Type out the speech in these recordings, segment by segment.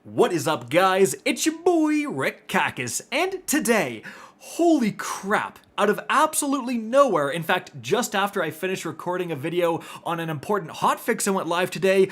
What is up, guys? It's your boy Rick Kakis, and today, holy crap, out of absolutely nowhere, in fact, just after I finished recording a video on an important hotfix that went live today,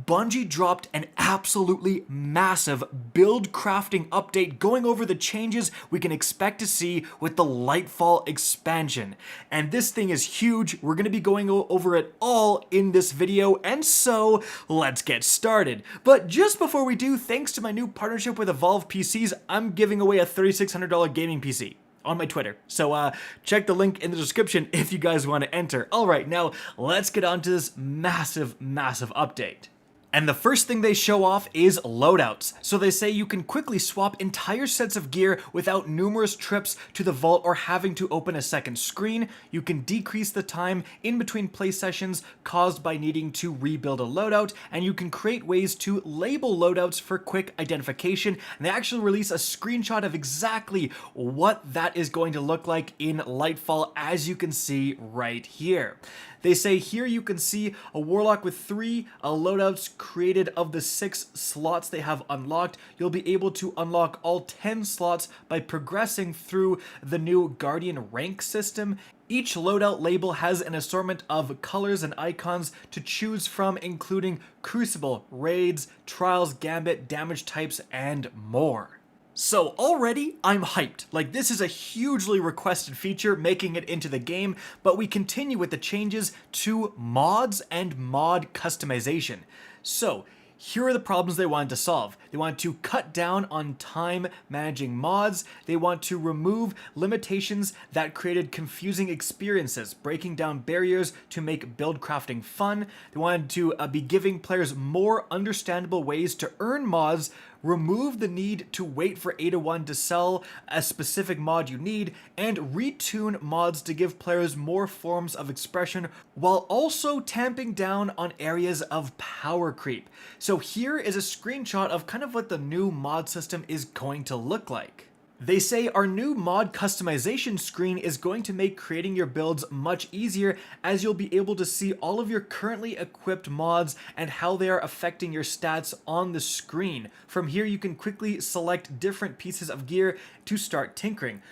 Bungie dropped an absolutely massive build crafting update going over the changes we can expect to see with the Lightfall expansion. And this thing is huge. We're going to be going over it all in this video, and so let's get started. But just before we do, thanks to my new partnership with Evolve PCs, I'm giving away a $3,600 gaming PC on my Twitter. So check the link in the description if you guys want to enter. All right, now let's get on to this massive update. And the first thing they show off is loadouts. So they say you can quickly swap entire sets of gear without numerous trips to the vault or having to open a second screen. You can decrease the time in between play sessions caused by needing to rebuild a loadout, and you can create ways to label loadouts for quick identification. And they actually release a screenshot of exactly what that is going to look like in Lightfall, as you can see right here. They say here you can see a Warlock with 3 loadouts created of the 6 slots they have unlocked. You'll be able to unlock all 10 slots by progressing through the new Guardian rank system. Each loadout label has an assortment of colors and icons to choose from, including Crucible, Raids, Trials, Gambit, damage types, and more. So already, I'm hyped. Like, this is a hugely requested feature making it into the game, but we continue with the changes to mods and mod customization. So, here are the problems they wanted to solve. They want to cut down on time managing mods. They want to remove limitations that created confusing experiences, breaking down barriers to make build crafting fun. They wanted to be giving players more understandable ways to earn mods, remove the need to wait for A1 to sell a specific mod you need, and retune mods to give players more forms of expression while also tamping down on areas of power creep. So here is a screenshot of kind of what the new mod system is going to look like. They say our new mod customization screen is going to make creating your builds much easier, as you'll be able to see all of your currently equipped mods and how they are affecting your stats on the screen. From here you can quickly select different pieces of gear to start tinkering.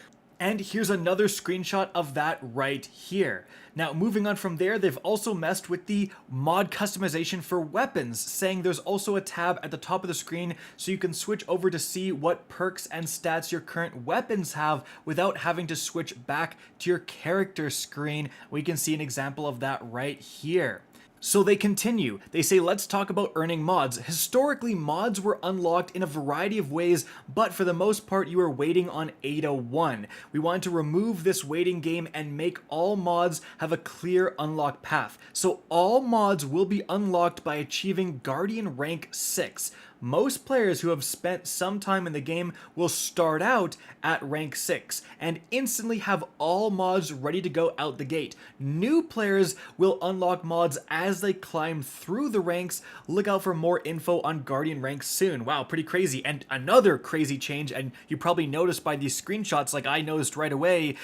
And here's another screenshot of that right here. Now, moving on from there, they've also messed with the mod customization for weapons, saying there's also a tab at the top of the screen so you can switch over to see what perks and stats your current weapons have without having to switch back to your character screen. We can see an example of that right here. So they continue. They say, let's talk about earning mods. Historically, mods were unlocked in a variety of ways, but for the most part, you were waiting on A1. We wanted to remove this waiting game and make all mods have a clear unlock path. So all mods will be unlocked by achieving Guardian rank 6. Most players who have spent some time in the game will start out at rank 6 and instantly have all mods ready to go out the gate. New players will unlock mods as they climb through the ranks. Look out for more info on Guardian rank soon. Wow, pretty crazy. And another crazy change, and you probably noticed by these screenshots, like I noticed right away,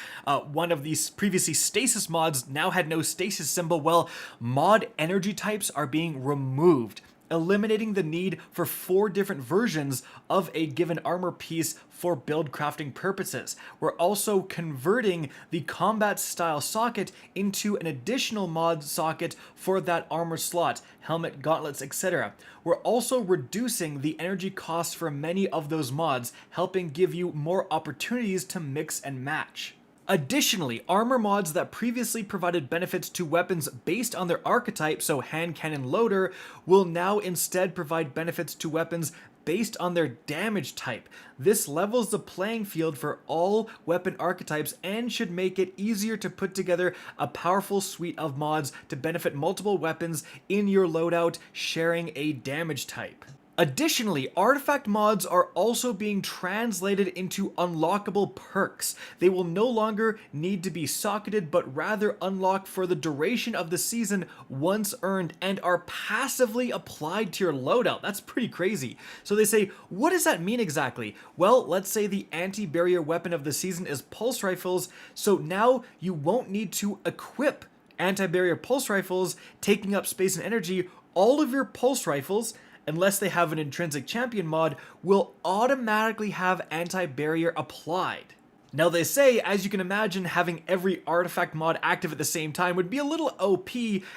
one of these previously stasis mods now had no stasis symbol. Well, mod energy types are being removed, eliminating the need for 4 different versions of a given armor piece for build crafting purposes. We're also converting the combat style socket into an additional mod socket for that armor slot, helmet, gauntlets, etc. We're also reducing the energy costs for many of those mods, helping give you more opportunities to mix and match. Additionally, armor mods that previously provided benefits to weapons based on their archetype, so hand cannon loader, will now instead provide benefits to weapons based on their damage type. This levels the playing field for all weapon archetypes and should make it easier to put together a powerful suite of mods to benefit multiple weapons in your loadout sharing a damage type. Additionally, artifact mods are also being translated into unlockable perks. They will no longer need to be socketed, but rather unlock for the duration of the season once earned and are passively applied to your loadout. That's pretty crazy. So they say, what does that mean exactly? Well, let's say the anti-barrier weapon of the season is pulse rifles, so now you won't need to equip anti-barrier pulse rifles, taking up space and energy. All of your pulse rifles unless they have an intrinsic champion mod, will automatically have anti-barrier applied. Now they say, as you can imagine, having every artifact mod active at the same time would be a little OP,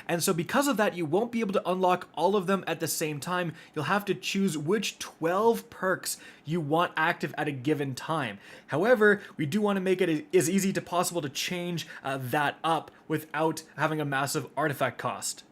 and so because of that you won't be able to unlock all of them at the same time. You'll have to choose which 12 perks you want active at a given time. However, we do want to make it as easy as possible to change that up without having a massive artifact cost.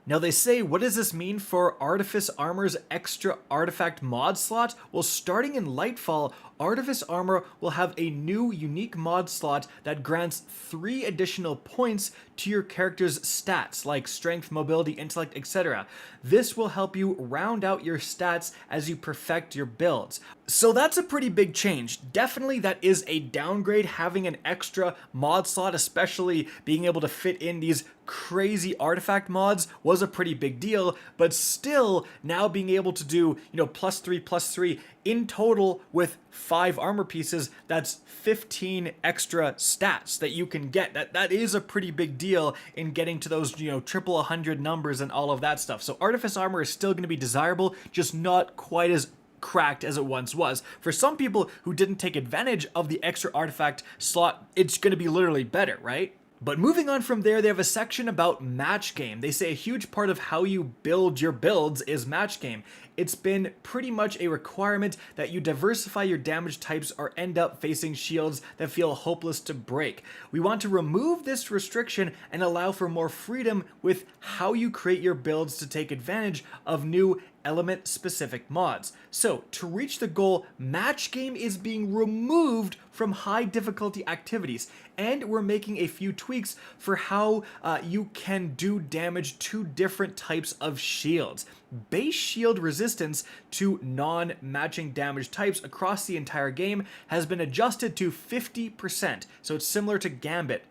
Now they say, what does this mean for Artifice Armor's extra artifact mod slot? Well, starting in Lightfall, Artifice Armor will have a new unique mod slot that grants 3 additional points to your character's stats, like strength, mobility, intellect, etc. This will help you round out your stats as you perfect your builds. So that's a pretty big change. Definitely that is a downgrade, having an extra mod slot, especially being able to fit in these crazy artifact mods was a pretty big deal, but still now being able to do, +3/+3 in total with 5 armor pieces, that's 15 extra stats that you can get. That is a pretty big deal in getting to those, triple 100 numbers and all of that stuff. So Artifice Armor is still going to be desirable, just not quite as cracked as it once was. For some people who didn't take advantage of the extra artifact slot, it's going to be literally better, right? But moving on from there, they have a section about match game. They say a huge part of how you build your builds is match game. It's been pretty much a requirement that you diversify your damage types or end up facing shields that feel hopeless to break. We want to remove this restriction and allow for more freedom with how you create your builds to take advantage of new element-specific mods. So, to reach the goal, match game is being removed from high difficulty activities, and we're making a few tweaks for how you can do damage to different types of shields. Base shield resistance to non-matching damage types across the entire game has been adjusted to 50%, so it's similar to Gambit.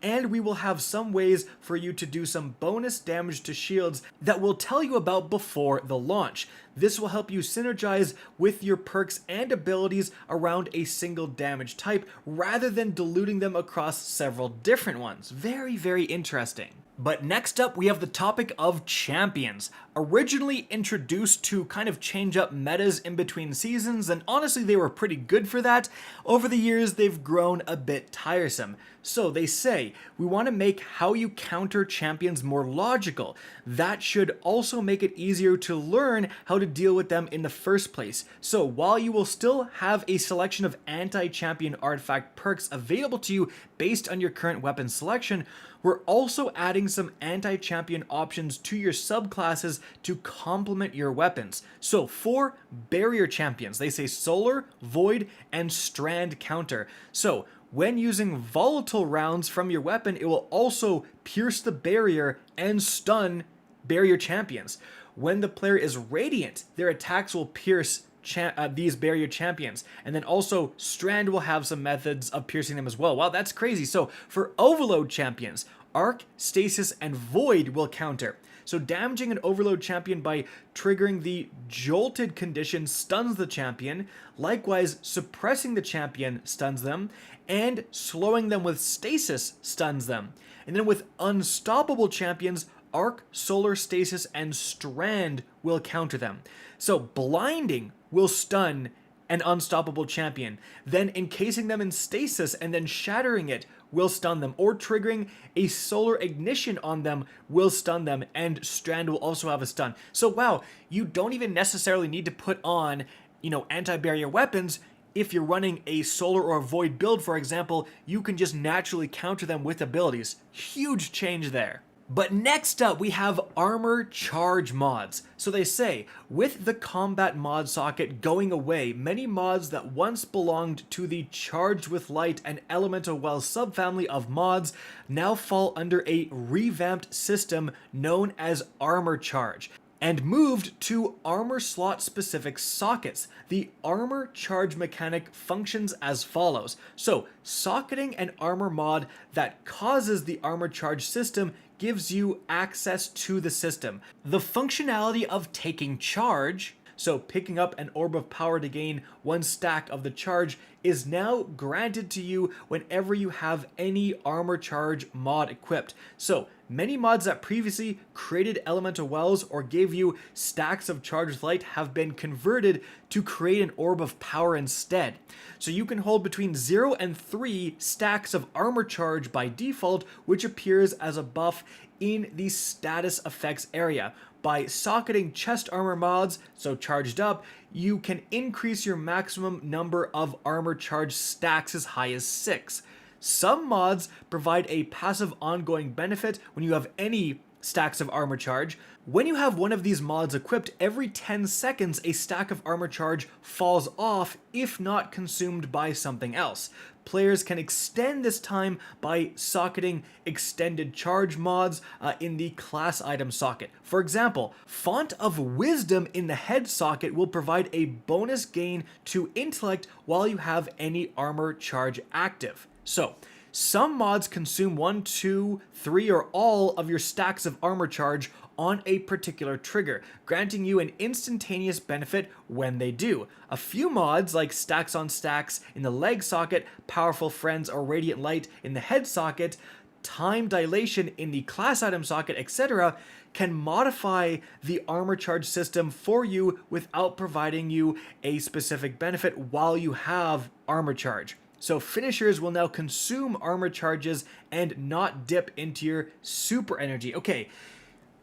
And we will have some ways for you to do some bonus damage to shields that we'll tell you about before the launch. This will help you synergize with your perks and abilities around a single damage type rather than diluting them across several different ones. Very, very interesting. But next up, we have the topic of champions. Originally introduced to kind of change up metas in between seasons, and honestly they were pretty good for that. Over the years, they've grown a bit tiresome. So they say, we want to make how you counter champions more logical. That should also make it easier to learn how to deal with them in the first place. So while you will still have a selection of anti-champion artifact perks available to you based on your current weapon selection, we're also adding some anti-champion options to your subclasses to complement your weapons. So for barrier champions, they say solar, void, and strand counter. So when using volatile rounds from your weapon, it will also pierce the barrier and stun barrier champions. When the player is radiant, their attacks will pierce these barrier champions, and then also strand will have some methods of piercing them as well. Wow, that's crazy. So for overload champions, arc, stasis, and void will counter. So damaging an overload champion by triggering the jolted condition stuns the champion. Likewise, suppressing the champion stuns them, and slowing them with stasis stuns them. And then with unstoppable champions, arc, solar, stasis, and strand will counter them. So blinding will stun an unstoppable champion, then encasing them in stasis and then shattering it will stun them, or triggering a solar ignition on them will stun them, and strand will also have a stun. So wow, you don't even necessarily need to put on, anti-barrier weapons. If you're running a solar or void build, for example, you can just naturally counter them with abilities. Huge change there. But next up, we have armor charge mods. So they say, with the combat mod socket going away, many mods that once belonged to the Charged with Light and Elemental Well subfamily of mods now fall under a revamped system known as armor charge, and moved to armor slot specific sockets. The armor charge mechanic functions as follows. So socketing an armor mod that causes the armor charge system gives you access to the system. The functionality of taking charge, so picking up an orb of power to gain 1 stack of the charge, is now granted to you whenever you have any armor charge mod equipped. So Many mods that previously created elemental wells or gave you stacks of charged light have been converted to create an orb of power instead. So you can hold between 0 and 3 stacks of armor charge by default, which appears as a buff in the status effects area. By socketing chest armor mods, so charged up, you can increase your maximum number of armor charge stacks as high as 6. Some mods provide a passive ongoing benefit when you have any stacks of armor charge. When you have one of these mods equipped, every 10 seconds a stack of armor charge falls off if not consumed by something else. Players can extend this time by socketing extended charge mods in the class item socket. For example, Font of Wisdom in the head socket will provide a bonus gain to intellect while you have any armor charge active. So, some mods consume 1, 2, 3, or all of your stacks of armor charge on a particular trigger, granting you an instantaneous benefit when they do. A few mods, like Stacks on Stacks in the leg socket, Powerful Friends or Radiant Light in the head socket, Time Dilation in the class item socket, etc., can modify the armor charge system for you without providing you a specific benefit while you have armor charge. So finishers will now consume armor charges and not dip into your super energy. Okay,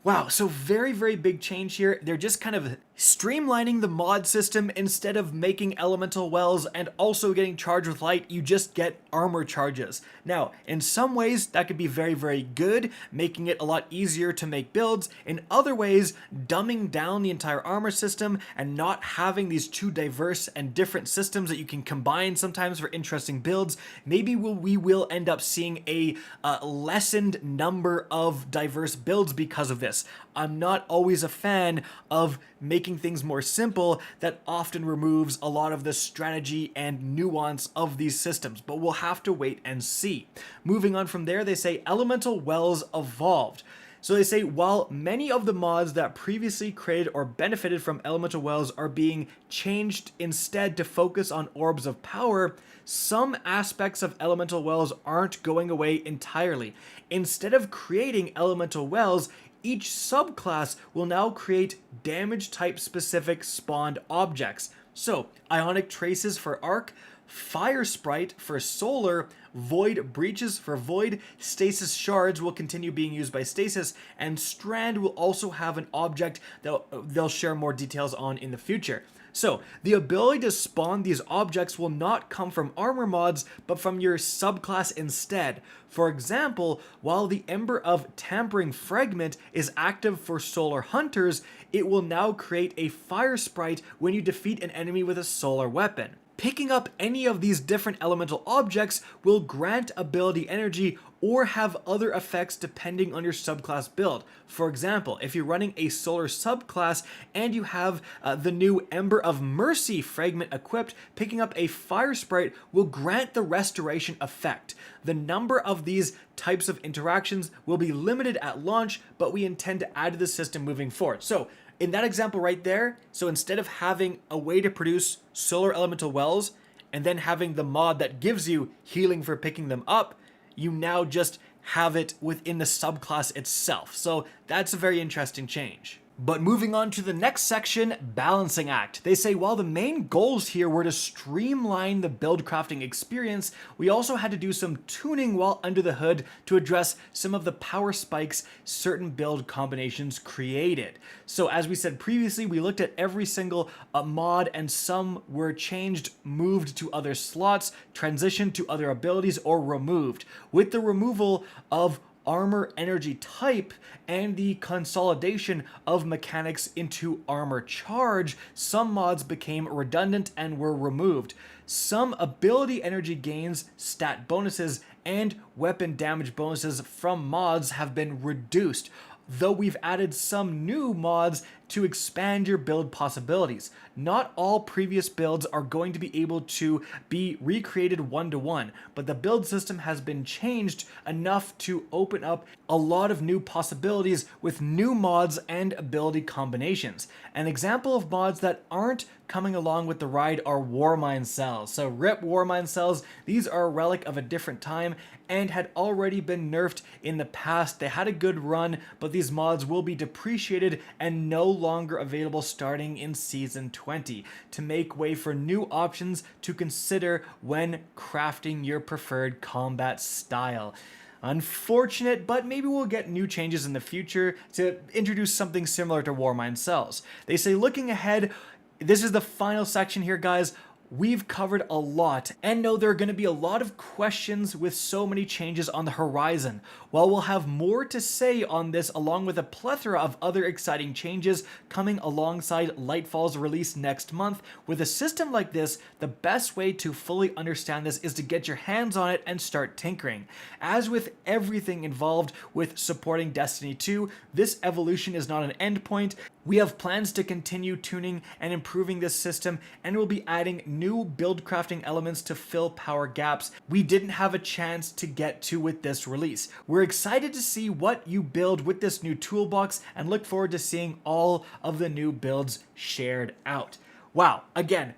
wow, so very, very big change here. They're just kind of streamlining the mod system. Instead of making elemental wells and also getting charged with light, you just get armor charges. Now, in some ways, that could be very, very good, making it a lot easier to make builds. In other ways, dumbing down the entire armor system and not having these two diverse and different systems that you can combine sometimes for interesting builds, maybe we will end up seeing a lessened number of diverse builds because of this. I'm not always a fan of making things more simple. That often removes a lot of the strategy and nuance of these systems, but we'll have to wait and see. Moving on from there, they say elemental wells evolved. So they say, while many of the mods that previously created or benefited from elemental wells are being changed instead to focus on orbs of power, some aspects of elemental wells aren't going away entirely. Instead of creating elemental wells, each subclass will now create damage type specific spawned objects. So, Ionic Traces for Arc, Fire Sprite for Solar, Void Breaches for Void, Stasis Shards will continue being used by Stasis, and Strand will also have an object that they'll share more details on in the future. So, the ability to spawn these objects will not come from armor mods, but from your subclass instead. For example, while the Ember of Tampering Fragment is active for Solar Hunters, it will now create a Fire Sprite when you defeat an enemy with a solar weapon. Picking up any of these different elemental objects will grant ability energy or have other effects depending on your subclass build. For example, if you're running a solar subclass and you have the new Ember of Mercy fragment equipped, picking up a Fire Sprite will grant the restoration effect. The number of these types of interactions will be limited at launch, but we intend to add to the system moving forward. So, in that example right there, so instead of having a way to produce solar elemental wells and then having the mod that gives you healing for picking them up, you now just have it within the subclass itself. So that's a very interesting change. But moving on to the next section, Balancing Act. They say while the main goals here were to streamline the build crafting experience, we also had to do some tuning while under the hood to address some of the power spikes certain build combinations created. So as we said previously, we looked at every single mod, and some were changed, moved to other slots, transitioned to other abilities, or removed. With the removal of armor energy type and the consolidation of mechanics into armor charge, some mods became redundant and were removed. Some ability energy gains, stat bonuses, and weapon damage bonuses from mods have been reduced, though we've added some new mods to expand your build possibilities. Not all previous builds are going to be able to be recreated one-to-one, but the build system has been changed enough to open up a lot of new possibilities with new mods and ability combinations. An example of mods that aren't coming along with the ride are Warmind Cells. So RIP Warmind Cells, these are a relic of a different time, and had already been nerfed in the past. They had a good run, but these mods will be depreciated and no longer available starting in Season 20 to make way for new options to consider when crafting your preferred combat style. Unfortunate, but maybe we'll get new changes in the future to introduce something similar to Warmind Cells. They say looking ahead, this is the final section here, guys. We've covered a lot, and know there are going to be a lot of questions with so many changes on the horizon. While we'll have more to say on this along with a plethora of other exciting changes coming alongside Lightfall's release next month, with a system like this, the best way to fully understand this is to get your hands on it and start tinkering. As with everything involved with supporting Destiny 2, this evolution is not an endpoint. We have plans to continue tuning and improving this system, and we'll be adding new build crafting elements to fill power gaps we didn't have a chance to get to with this release. We're excited to see what you build with this new toolbox and look forward to seeing all of the new builds shared out. Wow, again,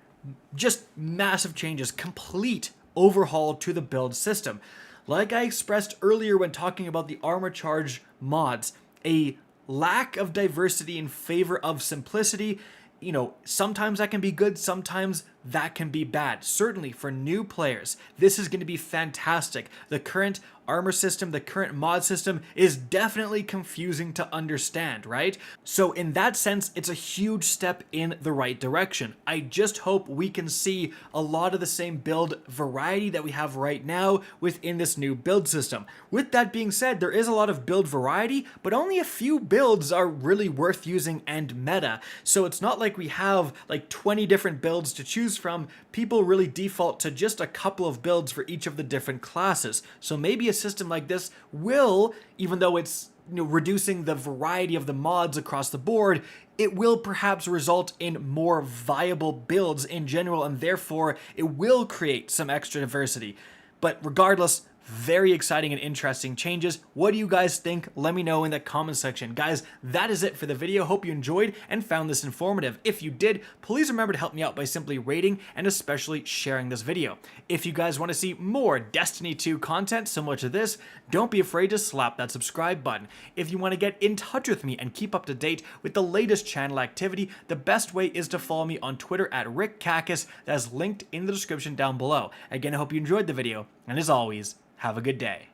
just massive changes, complete overhaul to the build system. Like I expressed earlier when talking about the armor charge mods, a lack of diversity in favor of simplicity, you know, sometimes that can be good, sometimes that can be bad. Certainly for new players, this is going to be fantastic. The current armor system, the current mod system is definitely confusing to understand, right? So in that sense, it's a huge step in the right direction. I just hope we can see a lot of the same build variety that we have right now within this new build system. With that being said, there is a lot of build variety, but only a few builds are really worth using and meta. So it's not like we have like 20 different builds to choose from. People really default to just a couple of builds for each of the different classes. So maybe a system like this will, even though it's reducing the variety of the mods across the board, it will perhaps result in more viable builds in general, and therefore it will create some extra diversity. But regardless, very exciting and interesting changes. What do you guys think? Let me know in the comment section. Guys, that is it for the video. Hope you enjoyed and found this informative. If you did, please remember to help me out by simply rating and especially sharing this video. If you guys want to see more Destiny 2 content similar to this, don't be afraid to slap that subscribe button. If you want to get in touch with me and keep up to date with the latest channel activity, the best way is to follow me on Twitter at RickCacus. That is linked in the description down below. Again, I hope you enjoyed the video, and as always, have a good day.